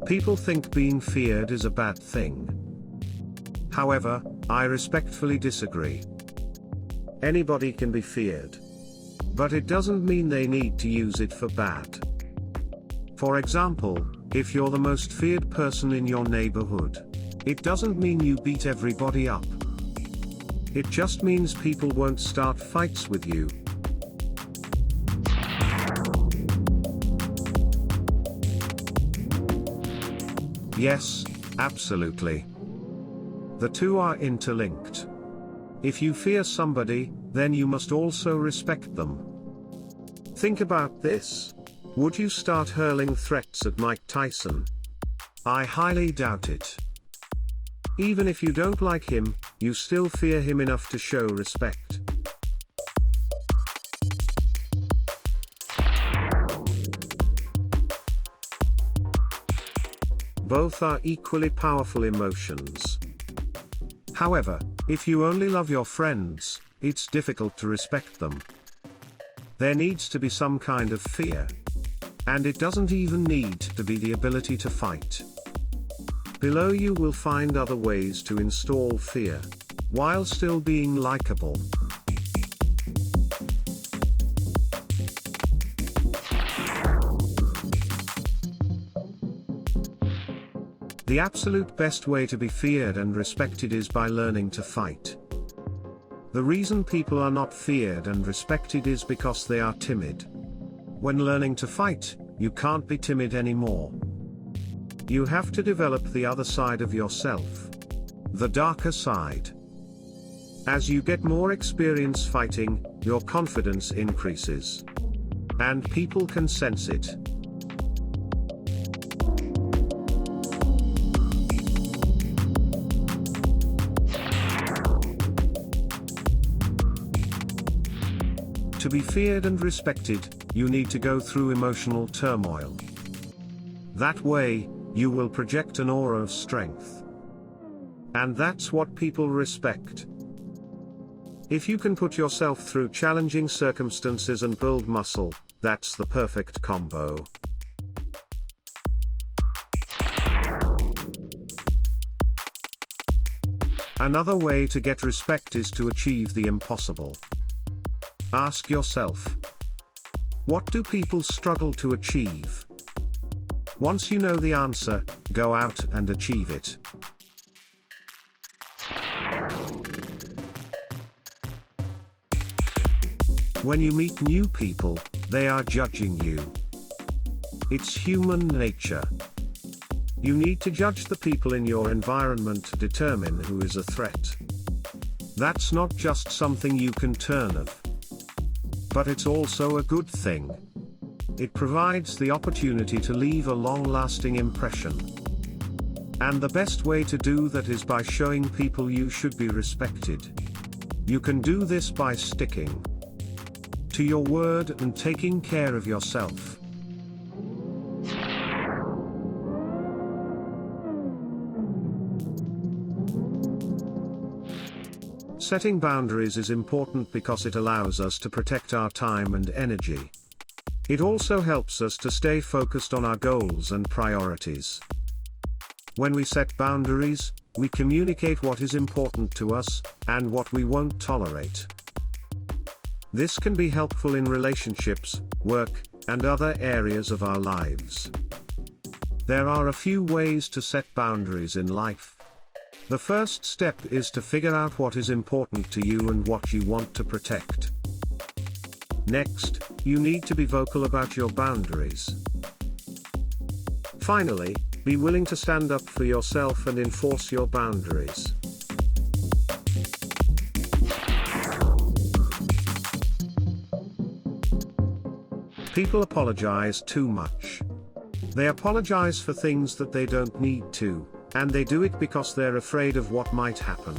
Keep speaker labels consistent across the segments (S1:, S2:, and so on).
S1: People think being feared is a bad thing. However, I respectfully disagree. Anybody can be feared. But it doesn't mean they need to use it for bad. For example, if you're the most feared person in your neighborhood, it doesn't mean you beat everybody up. It just means people won't start fights with you. Yes, absolutely. The two are interlinked. If you fear somebody, then you must also respect them. Think about this. Would you start hurling threats at Mike Tyson? I highly doubt it. Even if you don't like him, you still fear him enough to show respect. Both are equally powerful emotions. However, if you only love your friends, it's difficult to respect them. There needs to be some kind of fear. And it doesn't even need to be the ability to fight. Below you will find other ways to install fear, while still being likable. The absolute best way to be feared and respected is by learning to fight. The reason people are not feared and respected is because they are timid. When learning to fight, you can't be timid anymore. You have to develop the other side of yourself. The darker side. As you get more experience fighting, your confidence increases. And people can sense it. To be feared and respected, you need to go through emotional turmoil. That way, you will project an aura of strength. And that's what people respect. If you can put yourself through challenging circumstances and build muscle, that's the perfect combo. Another way to get respect is to achieve the impossible. Ask yourself, what do people struggle to achieve? Once you know the answer, go out and achieve it. When you meet new people, they are judging you. It's human nature. You need to judge the people in your environment to determine who is a threat. That's not just something you can turn off. But it's also a good thing. It provides the opportunity to leave a long-lasting impression. And the best way to do that is by showing people you should be respected. You can do this by sticking to your word and taking care of yourself. Setting boundaries is important because it allows us to protect our time and energy. It also helps us to stay focused on our goals and priorities. When we set boundaries, we communicate what is important to us, and what we won't tolerate. This can be helpful in relationships, work, and other areas of our lives. There are a few ways to set boundaries in life. The first step is to figure out what is important to you and what you want to protect. Next, you need to be vocal about your boundaries. Finally, be willing to stand up for yourself and enforce your boundaries. People apologize too much. They apologize for things that they don't need to, and they do it because they're afraid of what might happen.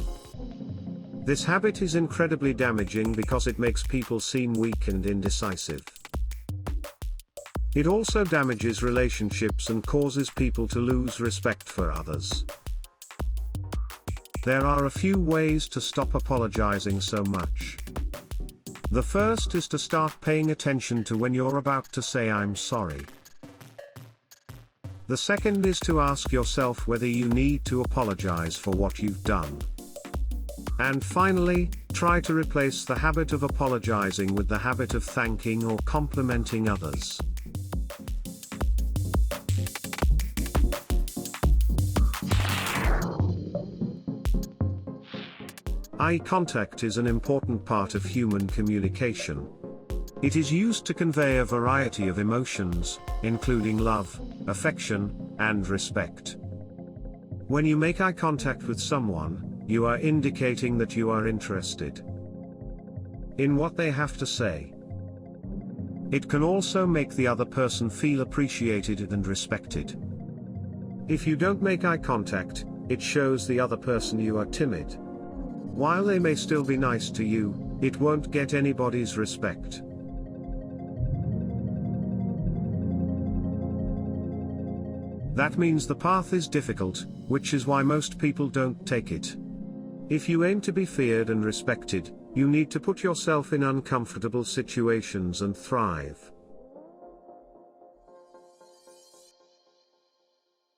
S1: This habit is incredibly damaging because it makes people seem weak and indecisive. It also damages relationships and causes people to lose respect for others. There are a few ways to stop apologizing so much. The first is to start paying attention to when you're about to say "I'm sorry." The second is to ask yourself whether you need to apologize for what you've done. And finally, try to replace the habit of apologizing with the habit of thanking or complimenting others. Eye contact is an important part of human communication. It is used to convey a variety of emotions, including love, affection, and respect. When you make eye contact with someone, you are indicating that you are interested in what they have to say. It can also make the other person feel appreciated and respected. If you don't make eye contact, it shows the other person you are timid. While they may still be nice to you, it won't get anybody's respect. That means the path is difficult, which is why most people don't take it. If you aim to be feared and respected, you need to put yourself in uncomfortable situations and thrive.